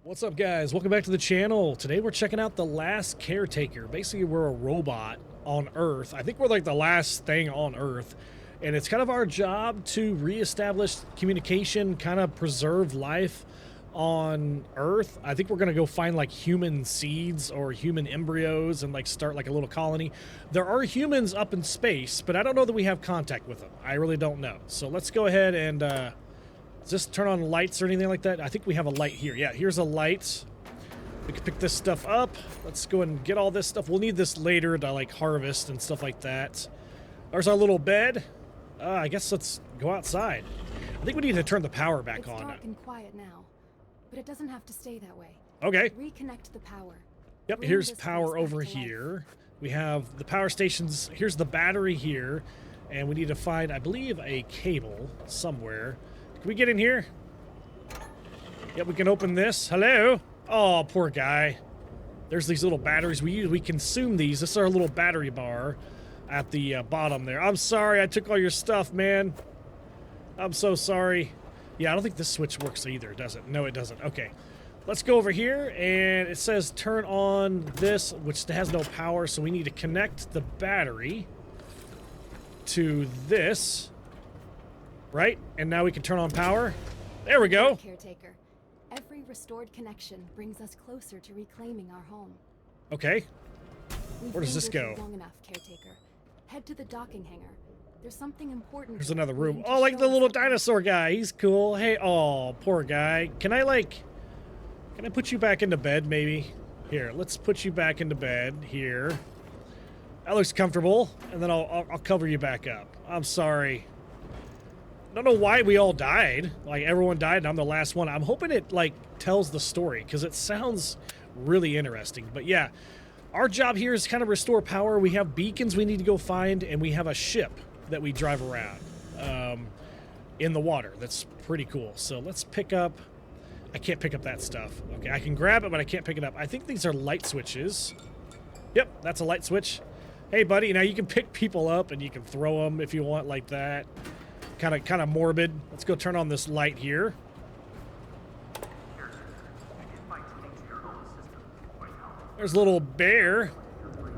What's up, guys? Welcome back to the channel. Today we're checking out the Last Caretaker. Basically, we're a robot on Earth. I think we're like the last thing on Earth, and it's kind of our job to reestablish communication, kind of preserve life on Earth. I think we're gonna go find like human seeds or human embryos and like start like a little colony. There are humans up in space, but I don't know that we have contact with them. I really don't know. So let's go ahead and does this turn on lights or anything like that? I think we have a light here. Yeah, here's a light. We can pick this stuff up. Let's go and get all this stuff. We'll need this later to like harvest and stuff like that. There's our little bed. I guess let's go outside. I think we need to turn the power back on. It's dark and quiet now, but it doesn't have to stay that way. Okay. Reconnect the power. Yep, Bring here's this power place back over to life. here. We have the power stations. Here's the battery here. And we need to find, I believe, a cable somewhere. Can we get in here? Yep, we can open this. Hello? Oh, poor guy. There's these little batteries we use. We consume these. This is our little battery bar at the bottom there. I'm sorry I took all your stuff, man. I'm so sorry. Yeah, I don't think this switch works either, does it? No, it doesn't. Okay. Let's go over here, and it says turn on this, which has no power, so we need to connect the battery to this. Right? And now we can turn on power. There we go. Caretaker. Every restored connection brings us closer to reclaiming our home. Okay. We've Where does been this with go? you long enough, Caretaker. Head to the docking hangar. There's something important. There's another room. waiting to Oh, like show the us little something. dinosaur guy. He's cool. Hey, oh, poor guy. Can I put you back into bed, maybe? Here, let's put you back into bed. Here. That looks comfortable. And then I'll cover you back up. I'm sorry. Don't know why we all died. Like, everyone died, and I'm the last one. I'm hoping it, like, tells the story, because it sounds really interesting. But, yeah, our job here is kind of restore power. We have beacons we need to go find, and we have a ship that we drive around in the water. That's pretty cool. So let's pick up... I can't pick up that stuff. Okay, I can grab it, but I can't pick it up. I think these are light switches. Yep, that's a light switch. Hey, buddy, now you can pick people up, and you can throw them if you want like that. Kind of morbid. Let's go turn on this light here. There's a little bear.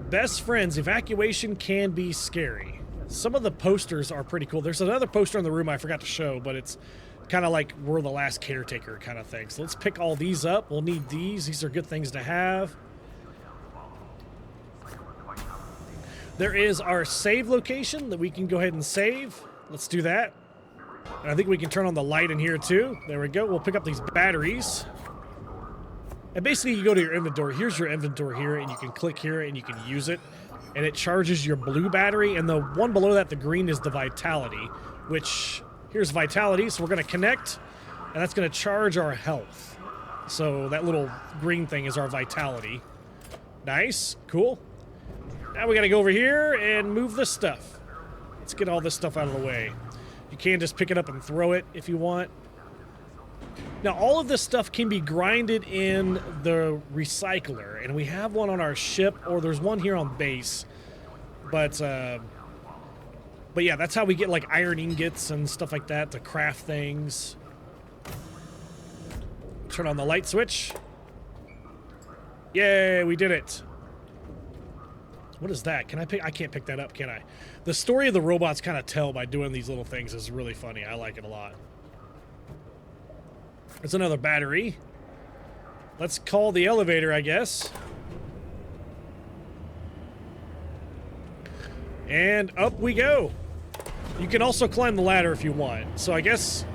Best friends. Evacuation can be scary. Some of the posters are pretty cool. There's another poster in the room I forgot to show, but it's kind of like we're the last caretaker kind of thing. So let's pick all these up. We'll need these. These are good things to have. There is our save location that we can go ahead and save. Let's do that. And I think we can turn on the light in here too. There we go. We'll pick up these batteries. And basically you go to your inventory. Here's your inventory here, and you can click here and you can use it. And it charges your blue battery. And the one below that, the green, is the vitality, which here's vitality. So we're going to connect, and that's going to charge our health. So that little green thing is our vitality. Nice. Cool. Now we got to go over here and move this stuff. Let's get all this stuff out of the way. You can just pick it up and throw it if you want. Now, all of this stuff can be grinded in the recycler, and we have one on our ship, or there's one here on base. But yeah, that's how we get like iron ingots and stuff like that to craft things. Turn on the light switch. Yay, we did it. What is that? Can I pick? I can't pick that up, can I? The story of the robots kind of tell by doing these little things is really funny. I like it a lot. There's another battery. Let's call the elevator, I guess. And up we go. You can also climb the ladder if you want. So I guess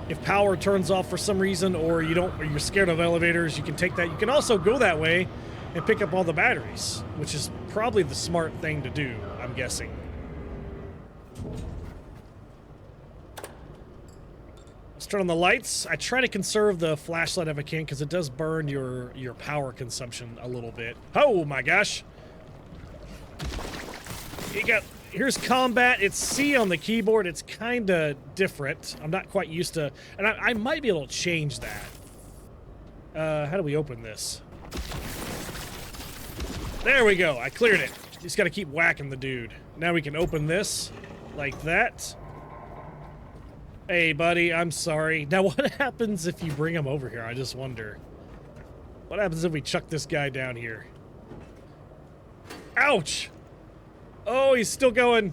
if power turns off for some reason, or you're scared of elevators, you can take that. You can also go that way and pick up all the batteries, which is probably the smart thing to do, I'm guessing. Let's turn on the lights. I try to conserve the flashlight if I can, because it does burn your power consumption a little bit. Oh my gosh. Here's combat. It's C on the keyboard. It's kind of different. I'm not quite used to, and I might be able to change that. How do we open this? There we go. I cleared it. Just got to keep whacking the dude. Now we can open this like that. Hey, buddy, I'm sorry. Now, what happens if you bring him over here? I just wonder. What happens if we chuck this guy down here? Ouch! Oh, he's still going.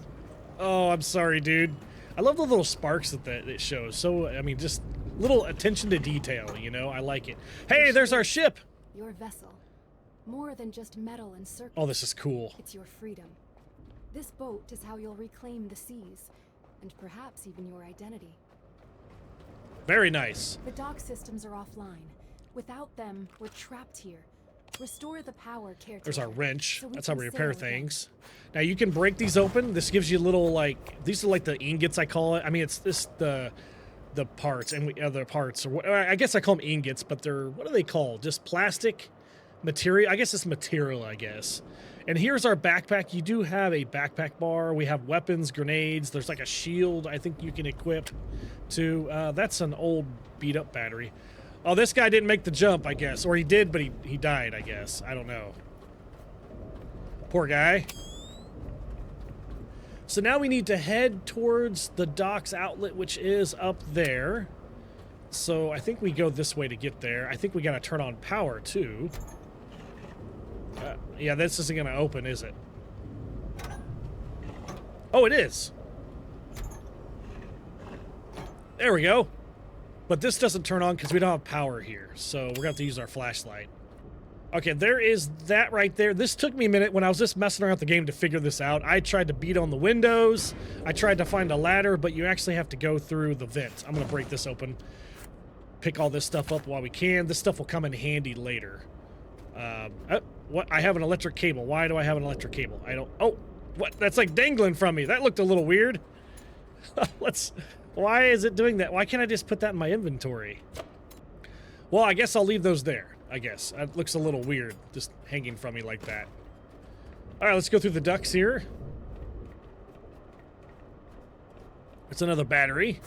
Oh, I'm sorry, dude. I love the little sparks that it shows. So, I mean, just little attention to detail, you know? I like it. Hey, there's our ship! Your vessel. More than just metal and circuits. Oh, this is cool. It's your freedom. This boat is how you'll reclaim the seas, and perhaps even your identity. Very nice. The dock systems are offline. Without them, we're trapped here. Restore the power, caretaker. There's our wrench. So That's how we can repair sail again. things. Now you can break these open. This gives you little like these are like the ingots I call it. I mean it's this the parts and other parts or I guess I call them ingots, but they're what are they called? Just plastic material. I guess it's material. I guess. And here's our backpack. You do have a backpack bar. We have weapons, grenades. There's like a shield I think you can equip to. That's an old beat up battery. Oh, this guy didn't make the jump, I guess. Or he did, but he died, I guess. I don't know. Poor guy. So now we need to head towards the docks outlet, which is up there. So I think we go this way to get there. I think we got to turn on power, too. Yeah, this isn't going to open, is it? Oh, it is. There we go. But this doesn't turn on because we don't have power here. So we're going to have to use our flashlight. Okay, there is that right there. This took me a minute when I was just messing around with the game to figure this out. I tried to beat on the windows. I tried to find a ladder, but you actually have to go through the vent. I'm going to break this open. Pick all this stuff up while we can. This stuff will come in handy later. What? I have an electric cable. Why do I have an electric cable? I don't... Oh, what? That's like dangling from me. That looked a little weird. Why is it doing that? Why can't I just put that in my inventory? Well, I guess I'll leave those there. I guess. That looks a little weird, just hanging from me like that. All right, let's go through the ducts here. It's another battery.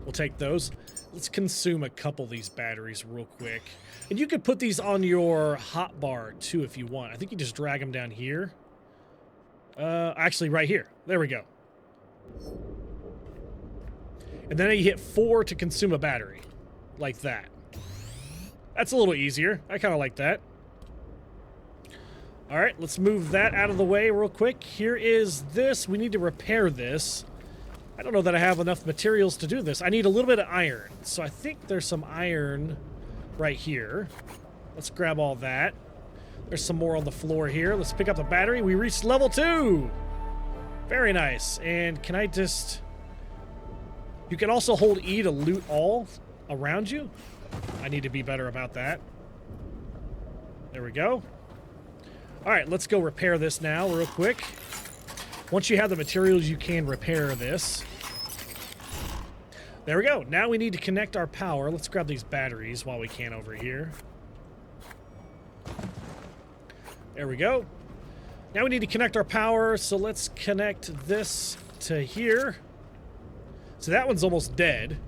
We'll take those. Let's consume a couple of these batteries real quick. And you could put these on your hot bar, too, if you want. I think you just drag them down here. Actually, right here. There we go. And then you hit 4 to consume a battery. Like that. That's a little easier. I kind of like that. All right, let's move that out of the way real quick. Here is this. We need to repair this. I don't know that I have enough materials to do this. I need a little bit of iron. So I think there's some iron right here. Let's grab all that. There's some more on the floor here. Let's pick up the battery. We reached level 2. Very nice. And can I just... You can also hold E to loot all around you. I need to be better about that. There we go. All right, let's go repair this now real quick. Once you have the materials, you can repair this. There we go. Now we need to connect our power. Let's grab these batteries while we can over here. There we go. Now we need to connect our power, so let's connect this to here. So that one's almost dead.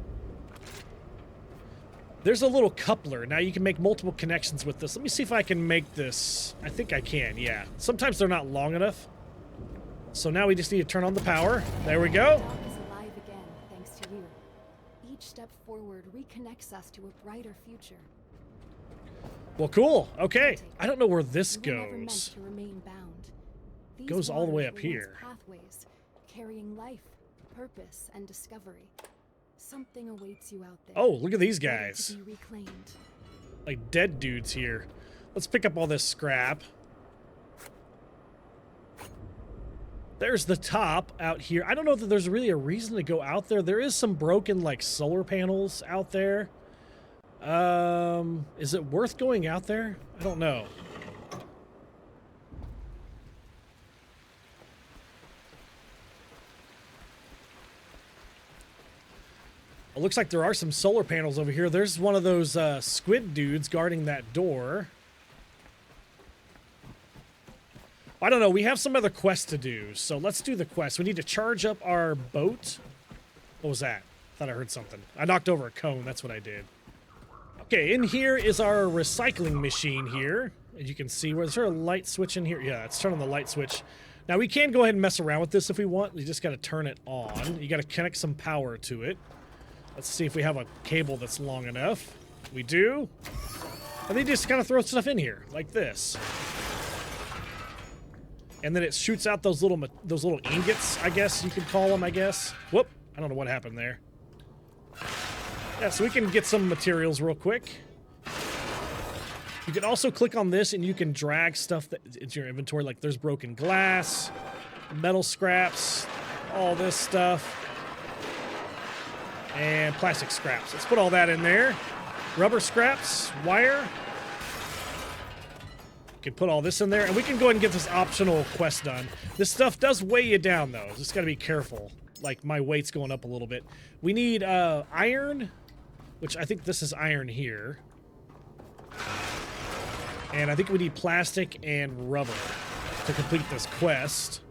There's a little coupler. Now you can make multiple connections with this. Let me see if I can make this. I think I can, yeah. Sometimes they're not long enough. So now we just need to turn on the power. There we go. The dock is alive again, thanks to you. Each step forward reconnects us to a brighter future. Well, cool. Okay. I don't know where this You were never meant goes. to remain bound. These Goes all the way waters up were once here. Pathways, carrying life, purpose, and discovery. Something awaits you out there. Oh, look at these ready guys. to be reclaimed. Like dead dudes here. Let's pick up all this scrap. There's the top out here. I don't know that there's really a reason to go out there. There is some broken, like, solar panels out there. Is it worth going out there? I don't know. It looks like there are some solar panels over here. There's one of those squid dudes guarding that door. I don't know. We have some other quests to do, so let's do the quest. We need to charge up our boat. What was that? Thought I heard something. I knocked over a cone. That's what I did. Okay, in here is our recycling machine here. As you can see, is there a light switch in here? Yeah, let's turn on the light switch. Now, we can go ahead and mess around with this if we want. You just got to turn it on. You got to connect some power to it. Let's see if we have a cable that's long enough. We do. And they just kind of throw stuff in here, like this. And then it shoots out those little ingots, I guess you could call them, I guess. Whoop, I don't know what happened there. Yeah, so we can get some materials real quick. You can also click on this and you can drag stuff that into your inventory, like there's broken glass, metal scraps, all this stuff, and plastic scraps. Let's put all that in there. Rubber scraps, wire. You can put all this in there, and we can go ahead and get this optional quest done. This stuff does weigh you down, though. Just got to be careful. Like, my weight's going up a little bit. We need iron, which I think this is iron here. And I think we need plastic and rubber to complete this quest.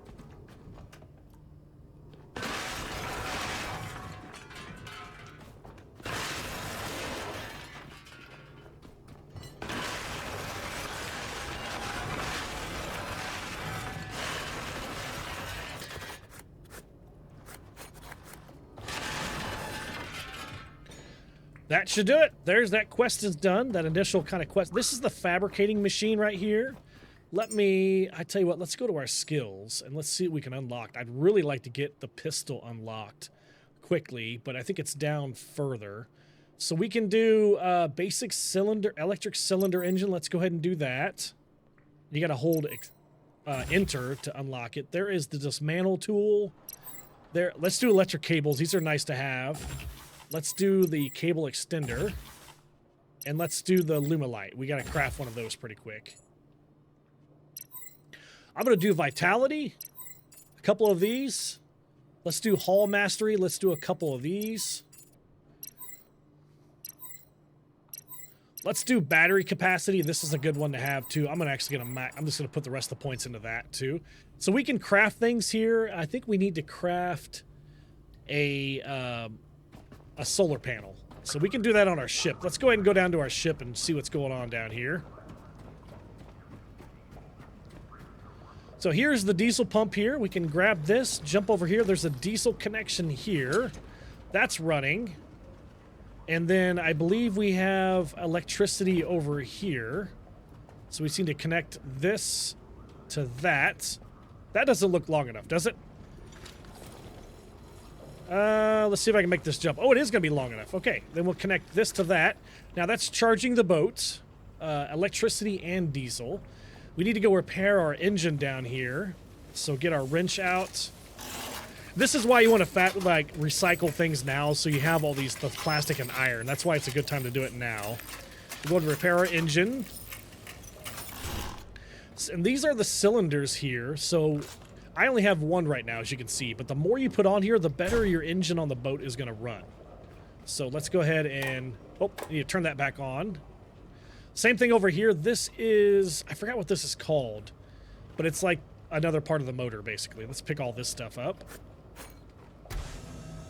That should do it. There's that quest is done. That initial kind of quest. This is the fabricating machine right here. I tell you what, let's go to our skills and let's see what we can unlock. I'd really like to get the pistol unlocked quickly, but I think it's down further. So we can do basic electric cylinder engine. Let's go ahead and do that. You got to hold enter to unlock it. There is the dismantle tool. There. Let's do electric cables. These are nice to have. Let's do the cable extender. And let's do the Lumilite. We got to craft one of those pretty quick. I'm going to do Vitality. A couple of these. Let's do Hall Mastery. Let's do a couple of these. Let's do Battery Capacity. This is a good one to have, too. I'm just going to put the rest of the points into that, too. So we can craft things here. I think we need to craft a solar panel. So we can do that on our ship. Let's go ahead and go down to our ship and see what's going on down here. So here's the diesel pump here. We can grab this, jump over here. There's a diesel connection here. That's running. And then I believe we have electricity over here. So we seem to connect this to that. That doesn't look long enough, does it? Let's see if I can make this jump. Oh, it is going to be long enough. Okay, then we'll connect this to that. Now that's charging the boat. Electricity and diesel. We need to go repair our engine down here. So get our wrench out. This is why you want to recycle things now, so you have all the plastic and iron. That's why it's a good time to do it now. We're going to repair our engine. And these are the cylinders here. So I only have one right now, as you can see. But the more you put on here, the better your engine on the boat is going to run. So let's go ahead and... Oh, I need to turn that back on. Same thing over here. This is... I forgot what this is called. But it's like another part of the motor, basically. Let's pick all this stuff up.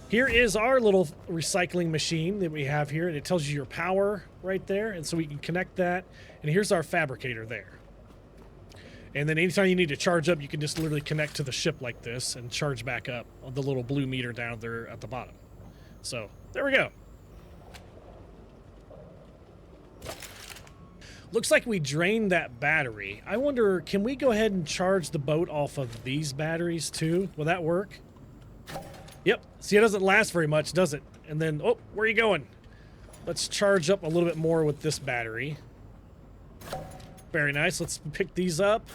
Here is our little recycling machine that we have here. And it tells you your power right there. And so we can connect that. And here's our fabricator there. And then anytime you need to charge up, you can just literally connect to the ship like this and charge back up on the little blue meter down there at the bottom. So, there we go. Looks like we drained that battery. I wonder, can we go ahead and charge the boat off of these batteries too? Will that work? Yep. See, it doesn't last very much, does it? And then, oh, where are you going? Let's charge up a little bit more with this battery. Very nice. Let's pick these up.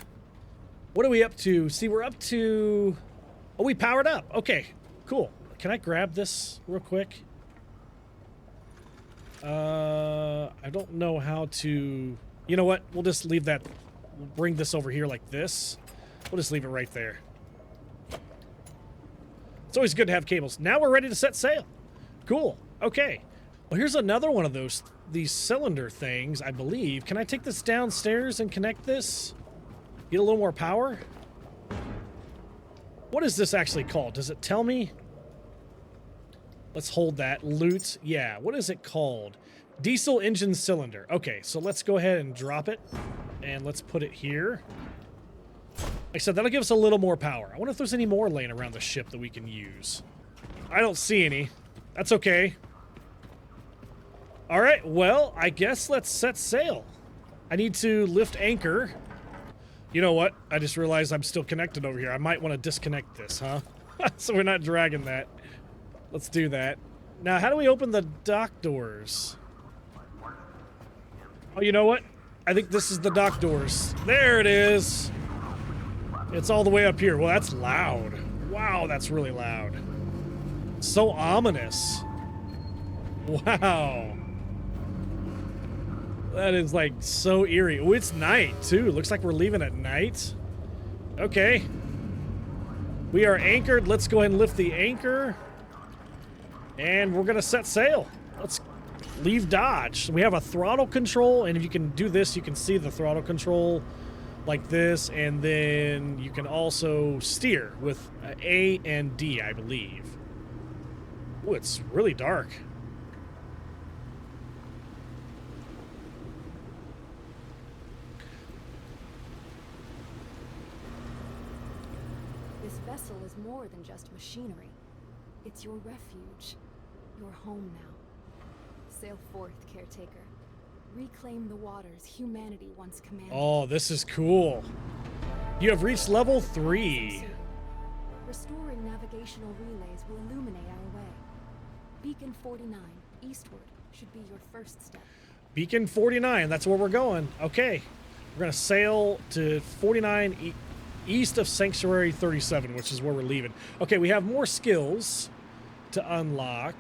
What are we up to? See, we're up to... Oh, we powered up. Okay, cool. Can I grab this real quick? I don't know how to... You know what? We'll just leave that... We'll bring this over here like this. We'll just leave it right there. It's always good to have cables. Now we're ready to set sail. Cool. Okay. Well, here's another one of these cylinder things, I believe. Can I take this downstairs and connect this? Get a little more power? What is this actually called? Does it tell me? Let's hold that. Loot. Yeah. What is it called? Diesel engine cylinder. Okay, so let's go ahead and drop it. And let's put it here. Like I said, that'll give us a little more power. I wonder if there's any more laying around the ship that we can use. I don't see any. That's okay. All right, well, I guess let's set sail. I need to lift anchor. You know what? I just realized I'm still connected over here. I might want to disconnect this, huh? So we're not dragging that. Let's do that. Now, how do we open the dock doors? Oh, you know what? I think this is the dock doors. There it is. It's all the way up here. Well, that's loud. Wow, that's really loud. So ominous. Wow. That is like so eerie. Oh, it's night too. Looks like we're leaving at night. Okay. We are anchored. Let's go ahead and lift the anchor. And we're gonna set sail. Let's leave Dodge. We have a throttle control, and if you can do this, you can see the throttle control like this, and then you can also steer with A and D, I believe. Oh, it's really dark. This vessel is more than just machinery. It's your refuge, your home now. Sail forth, Caretaker. Reclaim the waters humanity once commanded. Oh, this is cool. You have reached level 3. Restoring navigational relays will illuminate our way. Beacon 49, eastward, should be your first step. Beacon 49, that's where we're going. Okay. We're going to sail to 49 east of Sanctuary 37, which is where we're leaving. Okay, we have more skills to unlock.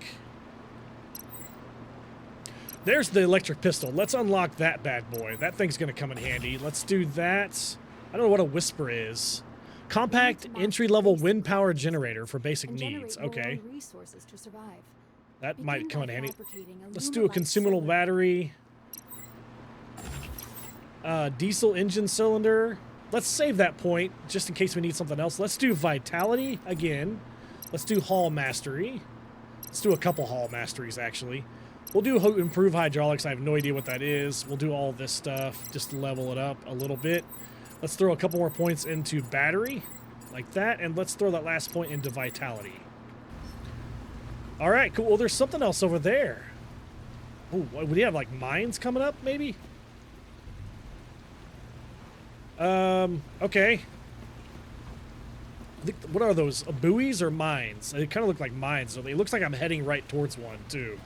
There's the electric pistol. Let's unlock that bad boy. That thing's going to come in handy. Let's do that. I don't know what a whisper is. Compact entry-level wind power generator for basic needs. Okay. Resources to survive. That might come in handy. Let's do a Let's consumable battery. Diesel engine cylinder. Let's save that point just in case we need something else. Let's do vitality again. Let's do hull mastery. Let's do a couple hull masteries, actually. We'll do improve hydraulics. I have no idea what that is. We'll do all this stuff just to level it up a little bit. Let's throw a couple more points into battery, like that, and let's throw that last point into vitality. All right, cool. Well, there's something else over there. Oh, would he have like mines coming up, maybe? Okay. What are those? Buoys or mines? They kind of look like mines. So it looks like I'm heading right towards one, too.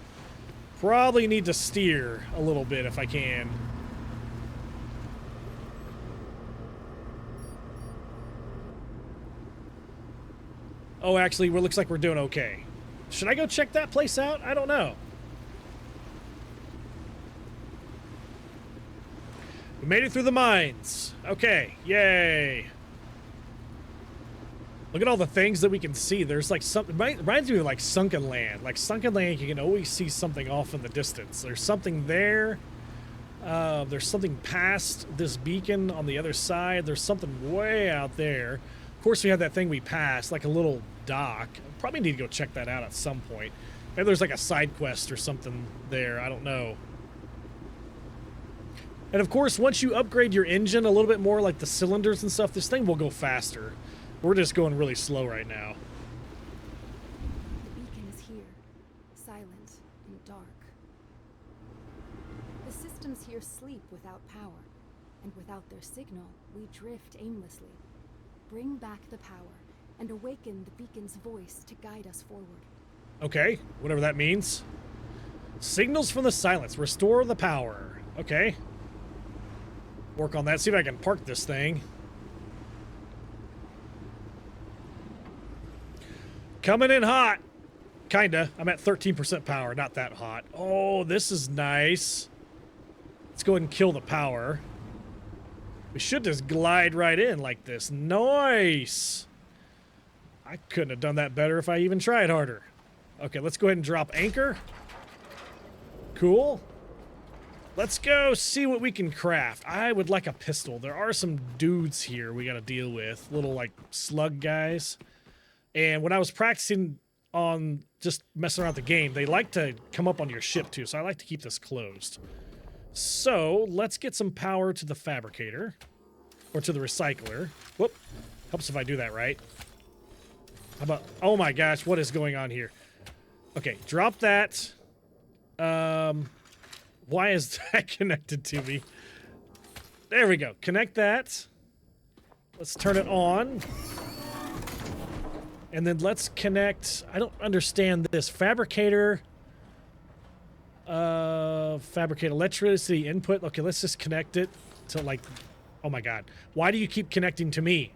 Probably need to steer a little bit if I can. Oh, actually, it looks like we're doing okay. Should I go check that place out? I don't know. We made it through the mines. Okay, yay. Look at all the things that we can see. There's like something, reminds me of like Sunken Land. Like Sunken Land, you can always see something off in the distance. There's something there. There's something past this beacon on the other side. There's something way out there. Of course, we have that thing we passed, like a little dock. Probably need to go check that out at some point. Maybe there's like a side quest or something there. I don't know. And of course, once you upgrade your engine a little bit more, like the cylinders and stuff, this thing will go faster. We're just going really slow right now. The beacon is here, silent and dark. The systems here sleep without power, and without their signal, we drift aimlessly. Bring back the power, and awaken the beacon's voice to guide us forward. Okay, whatever that means. Signals from the silence. Restore the power. Okay. Work on that. See if I can park this thing. Coming in hot. Kinda. I'm at 13% power. Not that hot. Oh, this is nice. Let's go ahead and kill the power. We should just glide right in like this. Nice. I couldn't have done that better if I even tried harder. Okay, let's go ahead and drop anchor. Cool. Let's go see what we can craft. I would like a pistol. There are some dudes here we got to deal with. Little, like, slug guys. And when I was practicing on just messing around with the game, they like to come up on your ship, too. So I like to keep this closed. So let's get some power to the fabricator. Or to the recycler. Whoop. Helps if I do that right. How about... Oh, my gosh. What is going on here? Okay, drop that. Why is that connected to me? There we go. Connect that. Let's turn it on. And then let's connect... I don't understand this. Fabricator... fabricate electricity input. Okay, let's just connect it to, like... Oh my god. Why do you keep connecting to me?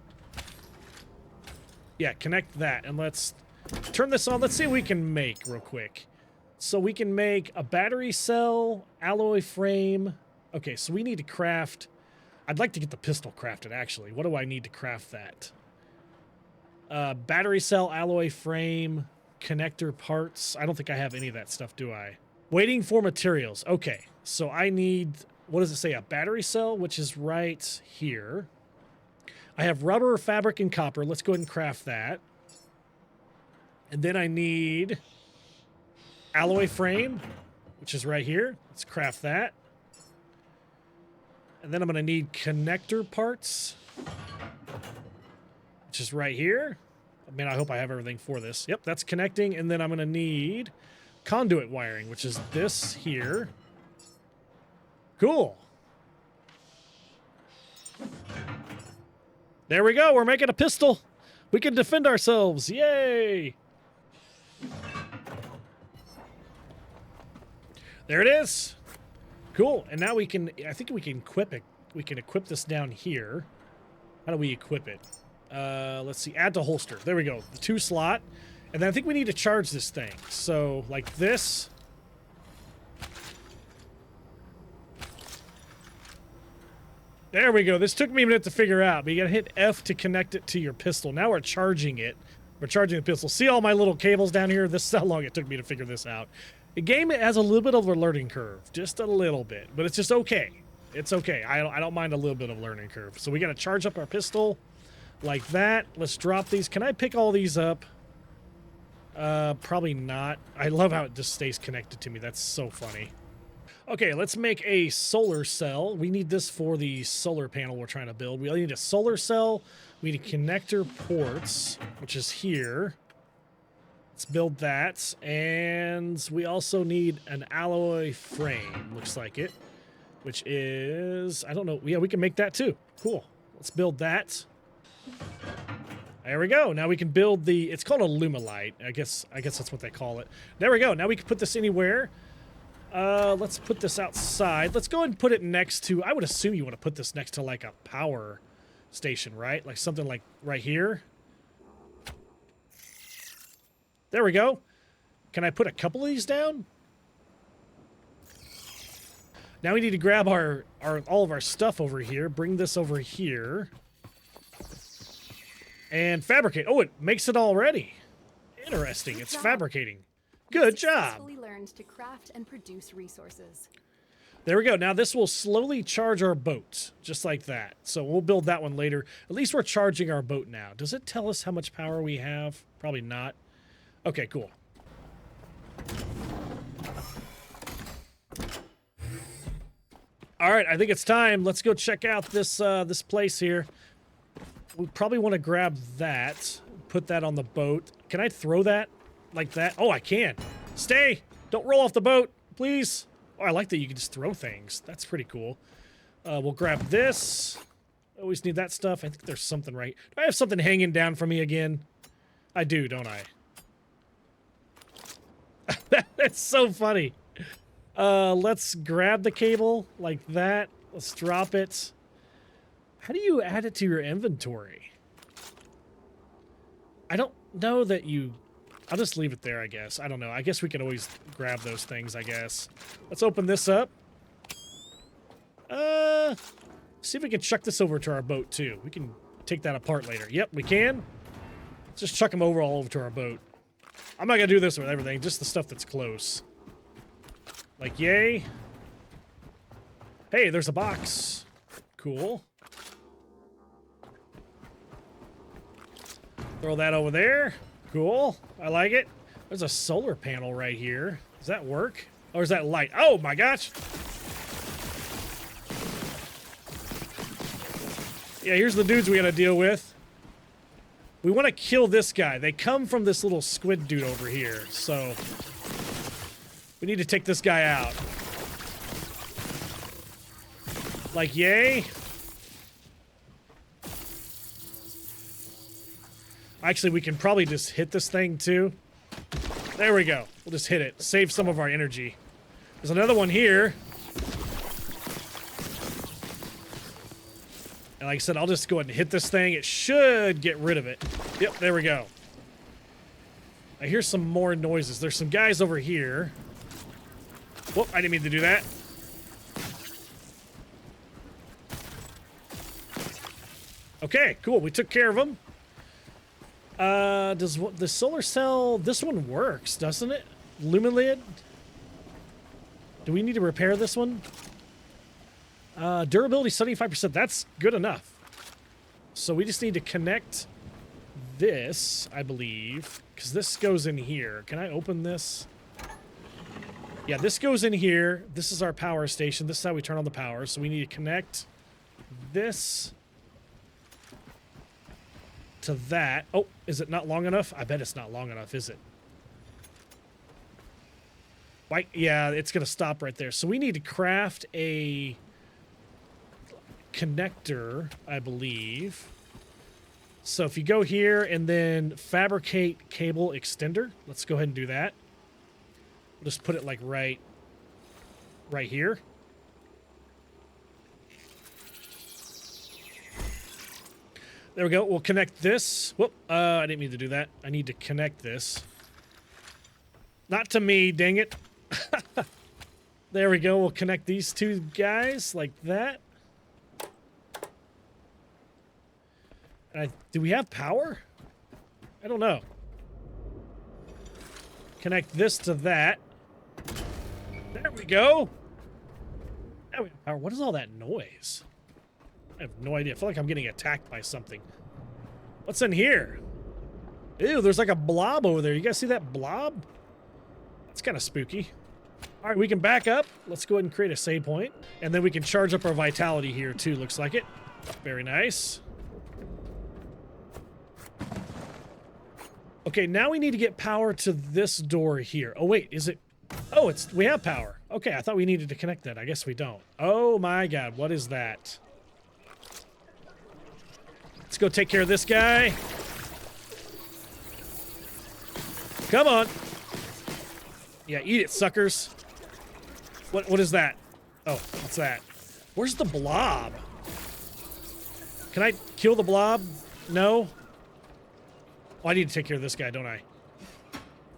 Yeah, connect that. And let's turn this on. Let's see what we can make real quick. So we can make a battery cell, alloy frame. Okay, so we need to craft... I'd like to get the pistol crafted, actually. What do I need to craft that? Battery cell, alloy frame, connector parts. I don't think I have any of that stuff, do I? Waiting for materials. Okay, so I need... What does it say? A battery cell, which is right here. I have rubber, fabric, and copper. Let's go ahead and craft that. And then I need alloy frame, which is right here. Let's craft that. And then I'm going to need connector parts, which is right here. I mean, I hope I have everything for this. Yep, that's connecting. And then I'm going to need conduit wiring, which is this here. Cool. There we go. We're making a pistol. We can defend ourselves. Yay. There it is. Cool. And now we can, I think we can equip it. We can equip this down here. How do we equip it? Let's see. Add to holster. There we go. The 2 slot. And then I think we need to charge this thing. So, like this. There we go. This took me a minute to figure out, but you gotta hit F to connect it to your pistol. Now we're charging it. We're charging the pistol. See all my little cables down here? This is how long it took me to figure this out. The game has a little bit of a learning curve. Just a little bit. But it's just okay. It's okay. I don't mind a little bit of a learning curve. So we gotta charge up our pistol like that. Let's drop these. Can I pick all these up? Probably not. I love how it just stays connected to me. That's so funny. Okay, let's make a solar cell. We need this for the solar panel we're trying to build. We need a solar cell. We need connector ports, which is here. Let's build that. And we also need an alloy frame, looks like it, which is, I don't know. Yeah, we can make that too. Cool. Let's build that. There we go. Now we can build the, it's called a Lumilite. I guess that's what they call it. There we go. Now we can put this anywhere. Let's put this outside. Let's go ahead and put it next to, I would assume you want to put this next to like a power station, right? Like something like right here. There we go. Can I put a couple of these down? Now we need to grab all of our stuff over here. Bring this over here. And fabricate. Oh, it makes it already. Interesting. It's fabricating. Good job. Successfully learned to craft and produce resources. There we go. Now this will slowly charge our boat, just like that. So we'll build that one later. At least we're charging our boat now. Does it tell us how much power we have? Probably not. Okay, cool. All right, I think it's time. Let's go check out this this place here. We probably want to grab that, put that on the boat. Can I throw that like that? Oh, I can. Stay. Don't roll off the boat, please. Oh, I like that you can just throw things. That's pretty cool. We'll grab this. Always need that stuff. I think there's something right. Do I have something hanging down from me again? I do, don't I? That's so funny. Let's grab the cable like that. Let's drop it. How do you add it to your inventory? I don't know that you... I'll just leave it there, I guess. I don't know. I guess we can always grab those things, I guess. Let's open this up. See if we can chuck this over to our boat, too. We can take that apart later. Yep, we can. Let's just chuck them all over to our boat. I'm not going to do this with everything, just the stuff that's close. Like, yay. Hey, there's a box. Cool. Throw that over there. Cool. I like it. There's a solar panel right here. Does that work? Or is that light? Oh my gosh. Yeah, here's the dudes we gotta deal with. We want to kill this guy. They come from this little squid dude over here, so we need to take this guy out. Like, yay. Actually, we can probably just hit this thing too. There we go. We'll just hit it. Save some of our energy. There's another one here. And like I said, I'll just go ahead and hit this thing. It should get rid of it. Yep, there we go. I hear some more noises. There's some guys over here. Whoop, I didn't mean to do that. Okay, cool. We took care of them. Does the solar cell... This one works, doesn't it? Lumilid? Do we need to repair this one? Durability 75%. That's good enough. So we just need to connect this, I believe. Because this goes in here. Can I open this? Yeah, this goes in here. This is our power station. This is how we turn on the power. So we need to connect this to that. Oh, is it not long enough? I bet it's not long enough, is it? Why? Yeah, it's going to stop right there. So we need to craft a connector, I believe. So if you go here and then fabricate cable extender, let's go ahead and do that. We'll just put it like right here. There we go. We'll connect this. Whoop. I didn't mean to do that. I need to connect this. Not to me, dang it. There we go. We'll connect these two guys like that. Do we have power? I don't know. Connect this to that. There we go. Now we have power. What is all that noise? I have no idea. I feel like I'm getting attacked by something. What's in here? Ew, there's like a blob over there. You guys see that blob? It's kind of spooky. All right, we can back up. Let's go ahead and create a save point. And then we can charge up our vitality here too, looks like it. Very nice. Okay, now we need to get power to this door here. Oh, wait, is it? Oh, we have power. Okay, I thought we needed to connect that. I guess we don't. Oh my God, what is that? Let's go take care of this guy. Come on. Yeah, eat it, suckers. What is that? Oh, what's that? Where's the blob? Can I kill the blob? No? Oh, I need to take care of this guy, don't I?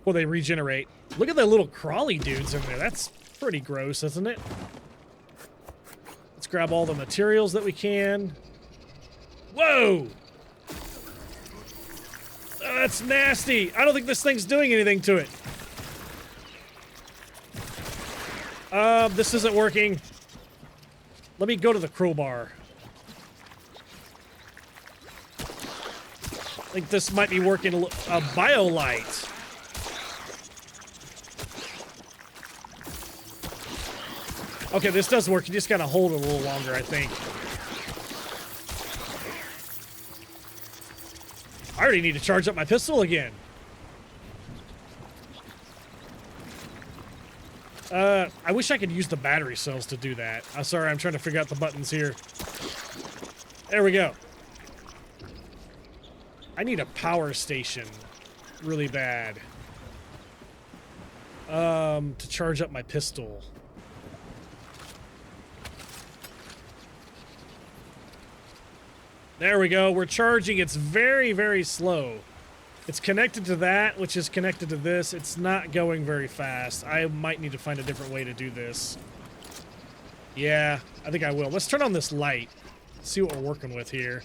Well, they regenerate. Look at the little crawly dudes in there. That's pretty gross, isn't it? Let's grab all the materials that we can. Whoa! Oh, that's nasty. I don't think this thing's doing anything to it. This isn't working. Let me go to the crowbar. I think this might be working a BioLite. Okay, this does work. You just gotta hold it a little longer, I think. I already need to charge up my pistol again. I wish I could use the battery cells to do that. I'm sorry, I'm trying to figure out the buttons here. There we go. I need a power station really bad. To charge up my pistol. There we go. We're charging. It's very, very slow. It's connected to that, which is connected to this. It's not going very fast. I might need to find a different way to do this. Yeah, I think I will. Let's turn on this light. See what we're working with here.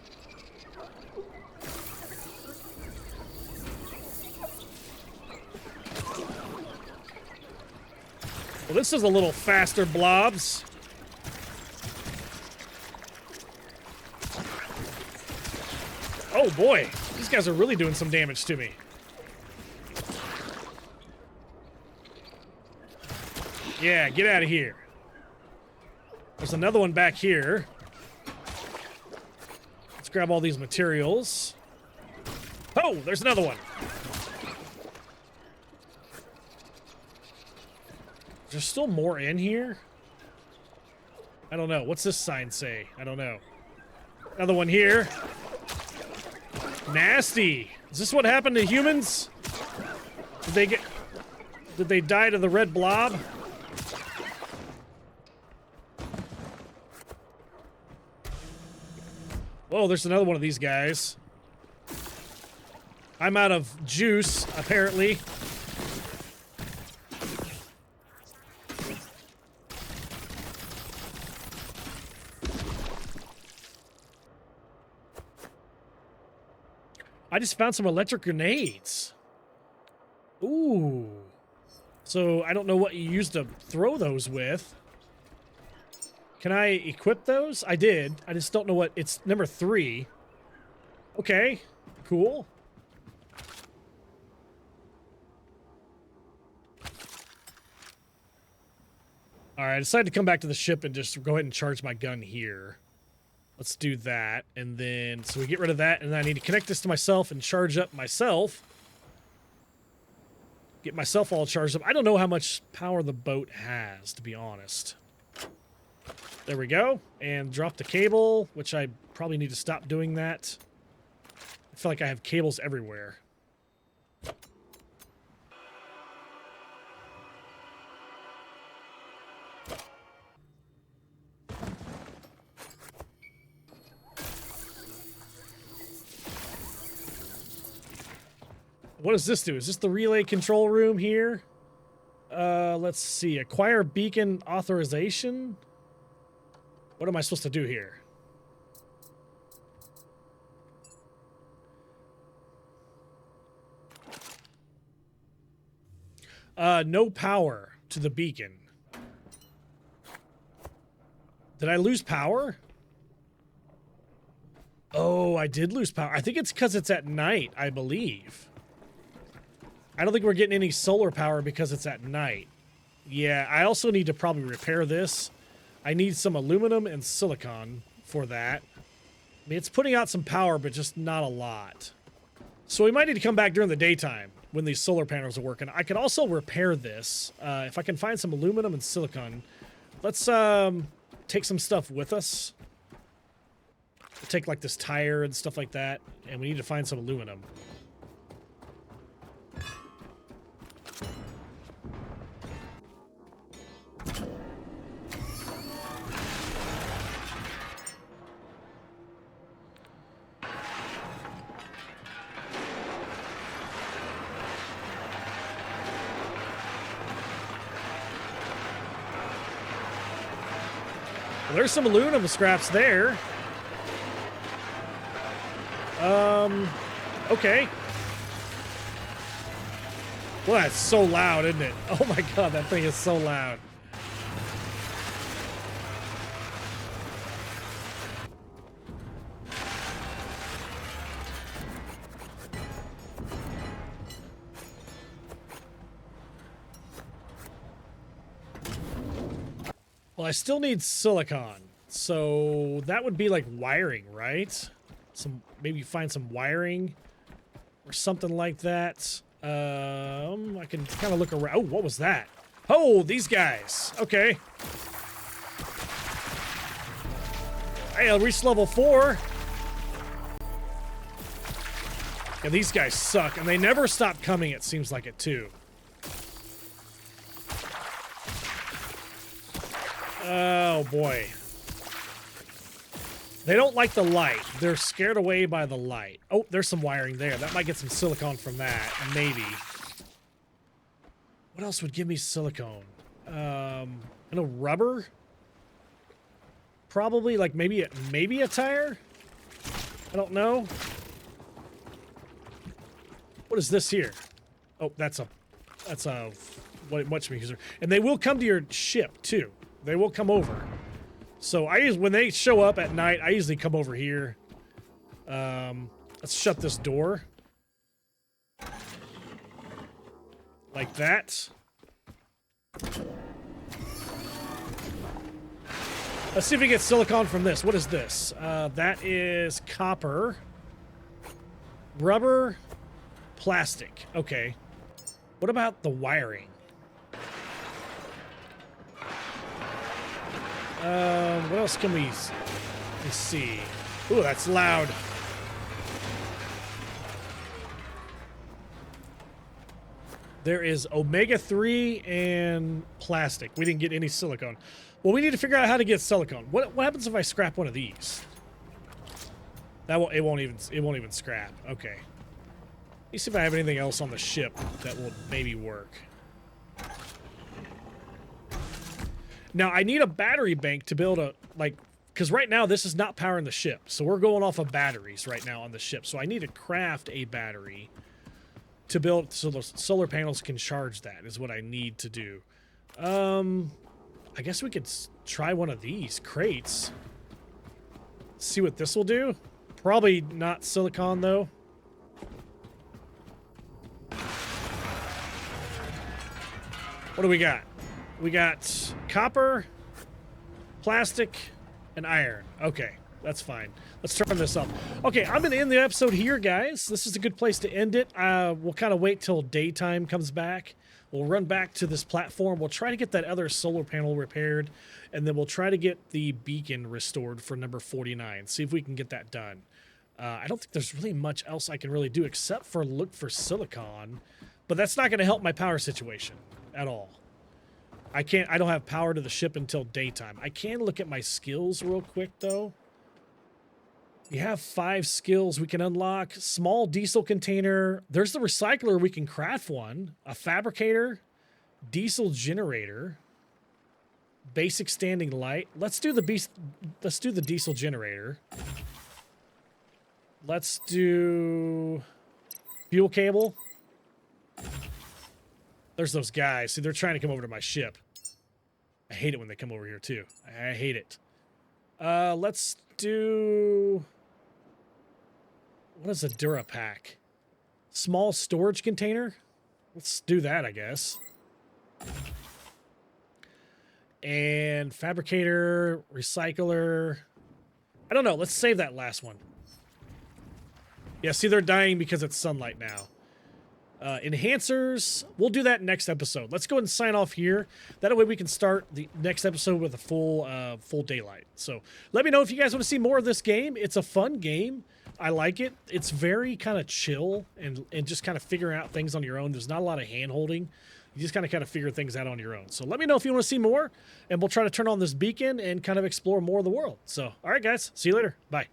Well, this is a little faster, blobs. Oh boy, these guys are really doing some damage to me. Yeah, get out of here. There's another one back here. Let's grab all these materials. Oh, there's another one. There's still more in here? I don't know. What's this sign say? I don't know. Another one here. Nasty. Is this what happened to humans? Did they die to the red blob? Whoa, there's another one of these guys. I'm out of juice, apparently. I just found some electric grenades. Ooh. So I don't know what you used to throw those with. Can I equip those? I did. I just don't know what... It's number 3. Okay. Cool. Alright, I decided to come back to the ship and just go ahead and charge my gun here. Let's do that. And then... So we get rid of that, and then I need to connect this to myself and charge up myself. Get myself all charged up. I don't know how much power the boat has, to be honest. There we go. And drop the cable, which I probably need to stop doing that. I feel like I have cables everywhere. What does this do? Is this the relay control room here? Let's see. Acquire beacon authorization? What am I supposed to do here? No power to the beacon. Did I lose power? Oh, I did lose power. I think it's because it's at night, I believe. I don't think we're getting any solar power because it's at night. Yeah, I also need to probably repair this. I need some aluminum and silicon for that. I mean, it's putting out some power, but just not a lot. So we might need to come back during the daytime when these solar panels are working. I could also repair this. If I can find some aluminum and silicon. Let's take some stuff with us. We'll take like this tire and stuff like that. And we need to find some aluminum. Well, there's some aluminum scraps there. Okay. Well, that's so loud, isn't it? Oh my god, that thing is so loud. Well, I still need silicon, so that would be like wiring, right? Maybe find some wiring or something like that. I can kind of look around. Oh, what was that? Oh, these guys. Okay. Hey, I'll reach level 4. Yeah, these guys suck, and they never stop coming, it seems like it, too. Oh, boy. They don't like the light. They're scared away by the light. Oh, there's some wiring there. That might get some silicone from that. Maybe. What else would give me silicone? I know rubber? Probably, like, maybe a tire? I don't know. What is this here? Oh, that's a watchmaker. And they will come to your ship, too. They will come over. So when they show up at night, I usually come over here. Let's shut this door. Like that. Let's see if we get silicon from this. What is this? That is copper. Rubber. Plastic. Okay. What about the wiring? What else can we see? Ooh, that's loud. There is omega-3 and plastic. We didn't get any silicone. Well, we need to figure out how to get silicone. What happens if I scrap one of these? It won't even scrap. Okay. Let me see if I have anything else on the ship that will maybe work. Now, I need a battery bank to build a, like, because right now this is not powering the ship. So we're going off of batteries right now on the ship. So I need to craft a battery to build so the solar panels can charge that is what I need to do. I guess we could try one of these crates. See what this will do. Probably not silicon though. What do we got? We got copper, plastic, and iron. Okay, that's fine. Let's turn this up. Okay, I'm going to end the episode here, guys. This is a good place to end it. We'll kind of wait till daytime comes back. We'll run back to this platform. We'll try to get that other solar panel repaired, and then we'll try to get the beacon restored for number 49. See if we can get that done. I don't think there's really much else I can really do except for look for silicon, but that's not going to help my power situation at all. I don't have power to the ship until daytime. I can look at my skills real quick, though. We have 5 skills we can unlock. Small diesel container. There's the recycler. We can craft one. A fabricator. Diesel generator. Basic standing light. Let's do the diesel generator. Let's do fuel cable. There's those guys. See, they're trying to come over to my ship. I hate it when they come over here, too. I hate it. Let's do... What is a Durapack? Small storage container? Let's do that, I guess. And fabricator, recycler. I don't know. Let's save that last one. Yeah, see, they're dying because it's sunlight now. Enhancers, we'll do that next episode. Let's go ahead and sign off here. That way we can start the next episode with a full daylight. So let me know if you guys want to see more of this game. It's a fun game. I like it. It's very kind of chill and just kind of figuring out things on your own. There's not a lot of hand holding. You just kind of figure things out on your own. So let me know if you want to see more, and we'll try to turn on this beacon and kind of explore more of the world. So, all right, guys. See you later. Bye.